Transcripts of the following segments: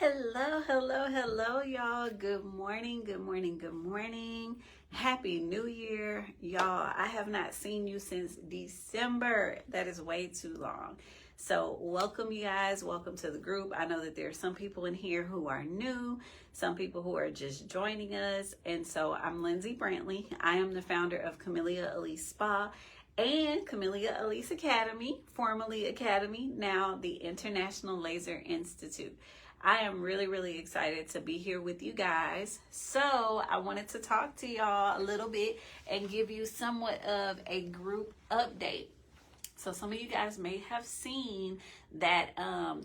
Hello, y'all. Good morning, good morning, good morning. Happy New Year, y'all. I have not seen you since December. That is way too long. So welcome, you guys. Welcome to the group. I know that there are some people in here who are new, some people who are just joining us. And so I'm Lindsay Brantley. I am the founder of Camellia, Alise Spa and Camellia Alise Academy, formerly Academy, now the International Laser Institute. I am really excited to be here with you guys. So I wanted to talk to y'all a little bit and give you somewhat of a group update. So some of you guys may have seen that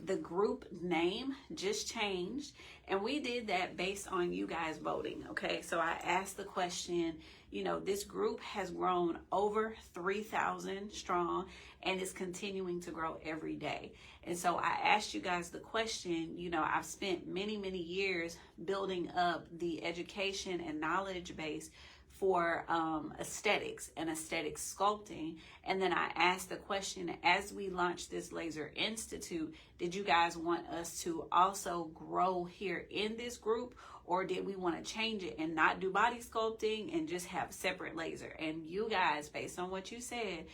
the group name just changed, and we did that based on you guys voting. Okay, so I asked the question, you know, this group has grown over 3,000 strong and is continuing to grow every day. And so I asked you guys the question, you know, I've spent many years building up the education and knowledge base for aesthetics and aesthetic sculpting. And then I asked the question, as we launch this Laser Institute, did you guys want us to also grow here in this group, or did we want to change it and not do body sculpting and just have separate laser? And you guys, based on what you said,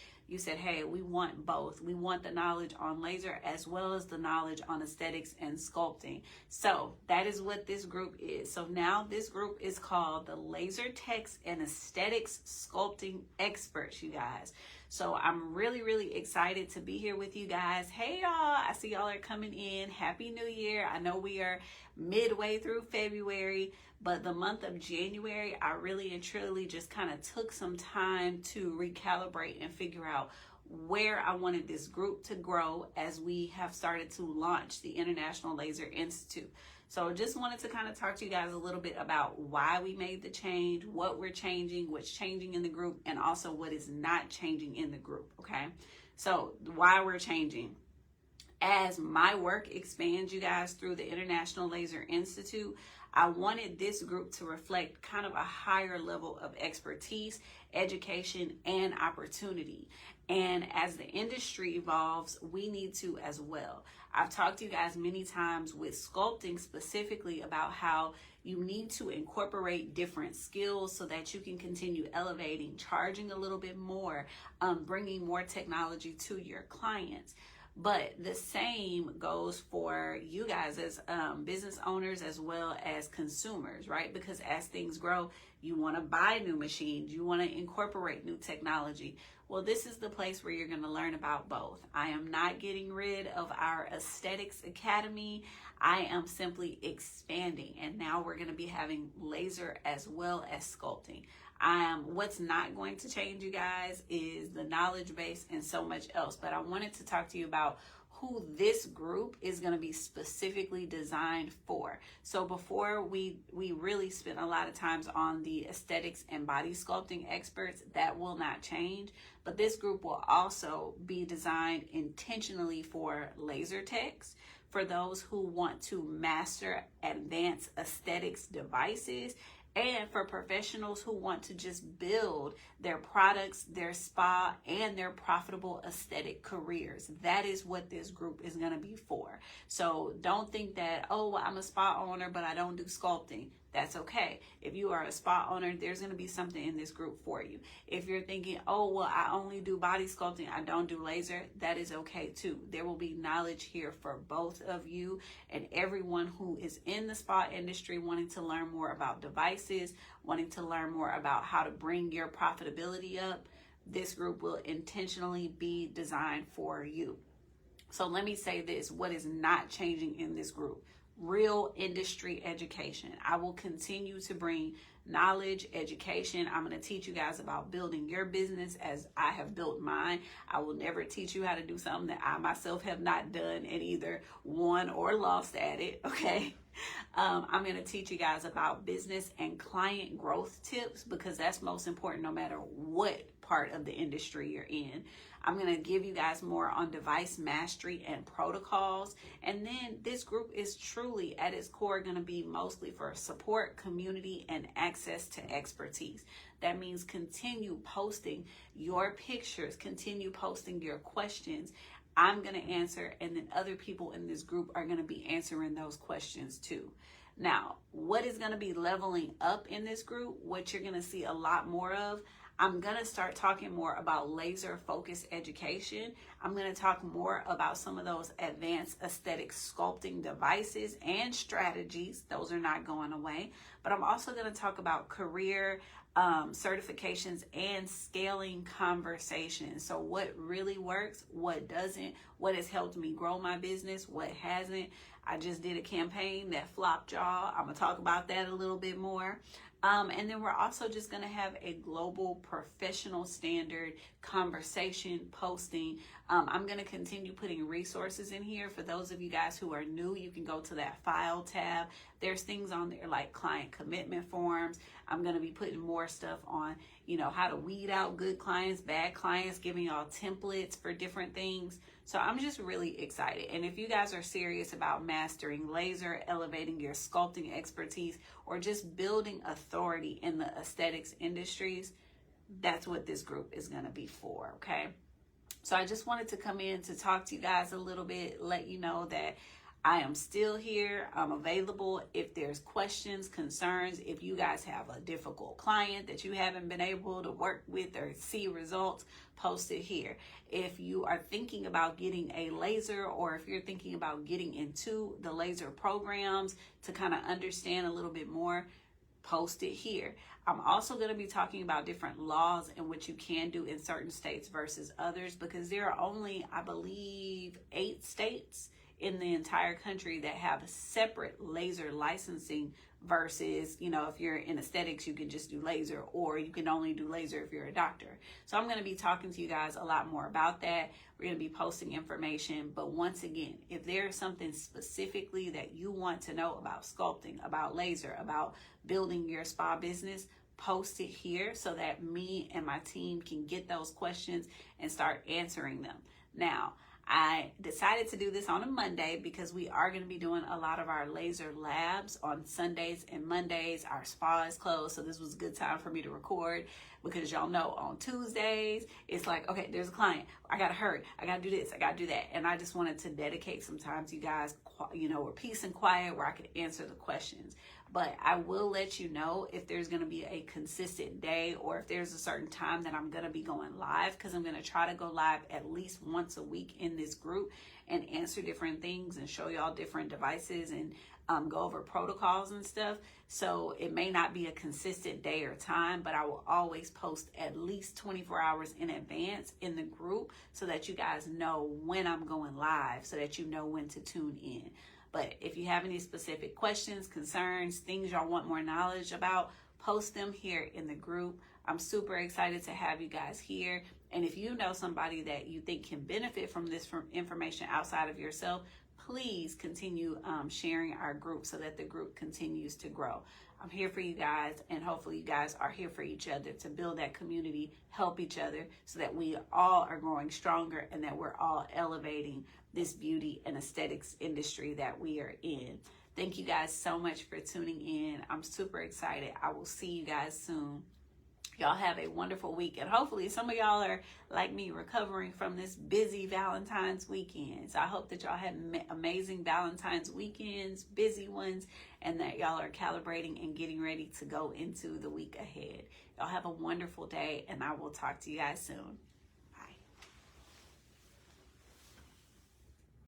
hey, we want both. We want the knowledge on laser as well as the knowledge on aesthetics and sculpting. So that is what this group is. So now this group is called the Laser Techs and Aesthetics Sculpting Experts, you guys. So I'm really excited to be here with you guys. Hey y'all, I see y'all are coming in. Happy New Year. I know we are midway through February, but the month of January, I really and truly just kind of took some time to recalibrate and figure out where I wanted this group to grow as we have started to launch the International Laser Institute. So just wanted to kind of talk to you guys a little bit about why we made the change, what we're changing, what's changing in the group, and also what is not changing in the group, okay? So why we're changing. As my work expands, you guys, through the International Laser Institute, I wanted this group to reflect kind of a higher level of expertise, education, and opportunity. And as the industry evolves, we need to as well. I've talked to you guys many times with sculpting specifically about how you need to incorporate different skills so that you can continue elevating, charging a little bit more, bringing more technology to your clients. But the same goes for you guys as business owners as well as consumers, right? Because as things grow, you want to buy new machines, you want to incorporate new technology. Well, this is the place where you're going to learn about both. I am not getting rid of our Aesthetics Academy. I am simply expanding, and now we're going to be having laser as well as sculpting. What's not going to change, you guys, is the knowledge base and so much else. But I wanted to talk to you about who this group is going to be specifically designed for. So before we really spent a lot of times on the aesthetics and body sculpting experts. That will not change. But this group will also be designed intentionally for laser techs, for those who want to master advanced aesthetics devices, and for professionals who want to just build their products, their spa, and their profitable aesthetic careers. That is what this group is going to be for. So don't think that, oh, well, I'm a spa owner, but I don't do sculpting. That's okay. If you are a spa owner, there's going to be something in this group for you. If you're thinking, oh, well, I only do body sculpting, I don't do laser, that is okay too. There will be knowledge here for both of you and everyone who is in the spa industry wanting to learn more about devices, wanting to learn more about how to bring your profitability up. This group will intentionally be designed for you. So let me say this, what is not changing in this group? Real industry education. I will continue to bring knowledge, education. I'm going to teach you guys about building your business as I have built mine. I will never teach you how to do something that I myself have not done and either won or lost at it, okay? I'm going to teach you guys about business and client growth tips because that's most important no matter what part of the industry you're in. I'm going to give you guys more on device mastery and protocols. And then this group is truly at its core going to be mostly for support, community, and access to expertise. That means continue posting your pictures, continue posting your questions. I'm going to answer, and then other people in this group are going to be answering those questions too. Now, what is going to be leveling up in this group, what you're going to see a lot more of, I'm going to start talking more about laser focused education. I'm going to talk more about some of those advanced aesthetic sculpting devices and strategies. Those are not going away. But I'm also going to talk about career certifications and scaling conversations. So what really works, what doesn't, what has helped me grow my business, what hasn't. I just did a campaign that flopped, y'all. I'm going to talk about that a little bit more. And then we're also just going to have a global professional standard conversation posting. I'm going to continue putting resources in here. For those of you guys who are new, you can go to that file tab. There's things on there like client commitment forms. I'm going to be putting more stuff on, how to weed out good clients, bad clients, giving y'all templates for different things. So I'm just really excited. And if you guys are serious about mastering laser, elevating your sculpting expertise, or just building authority in the aesthetics industries, that's what this group is going to be for, okay? So I just wanted to come in to talk to you guys a little bit, let you know that I am still here. I'm available if there's questions, concerns. If you guys have a difficult client that you haven't been able to work with or see results, post it here. If you are thinking about getting a laser, or if you're thinking about getting into the laser programs to kind of understand a little bit more, post it here. I'm also going to be talking about different laws and what you can do in certain states versus others, because there are only, I believe, 8 states in the entire country that have separate laser licensing versus, if you're in aesthetics, you can just do laser, or you can only do laser if you're a doctor. So I'm going to be talking to you guys a lot more about that. We're going to be posting information. But once again, if there's something specifically that you want to know about sculpting, about laser, about building your spa business, post it here so that me and my team can get those questions and start answering them. Now, I decided to do this on a Monday because we are going to be doing a lot of our laser labs on Sundays and Mondays. Our spa is closed, so this was a good time for me to record, because y'all know on Tuesdays, it's like, okay, there's a client. I got to hurry. I got to do this. I got to do that. And I just wanted to dedicate some time to you guys, with peace and quiet, where I could answer the questions. But I will let you know if there's going to be a consistent day, or if there's a certain time that I'm going to be going live, because I'm going to try to go live at least once a week in this group and answer different things and show y'all different devices and go over protocols and stuff. So it may not be a consistent day or time, but I will always post at least 24 hours in advance in the group so that you guys know when I'm going live, so that you know when to tune in. But if you have any specific questions, concerns, things y'all want more knowledge about, post them here in the group. I'm super excited to have you guys here. And if you know somebody that you think can benefit from this information outside of yourself, please continue sharing our group so that the group continues to grow. I'm here for you guys, and hopefully you guys are here for each other to build that community, help each other, so that we all are growing stronger and that we're all elevating this beauty and aesthetics industry that we are in. Thank you guys so much for tuning in. I'm super excited. I will see you guys soon. Y'all have a wonderful week, and hopefully some of y'all are like me, recovering from this busy Valentine's weekend. So I hope that y'all have amazing Valentine's weekends, busy ones, and that y'all are calibrating and getting ready to go into the week ahead. Y'all have a wonderful day, and I will talk to you guys soon.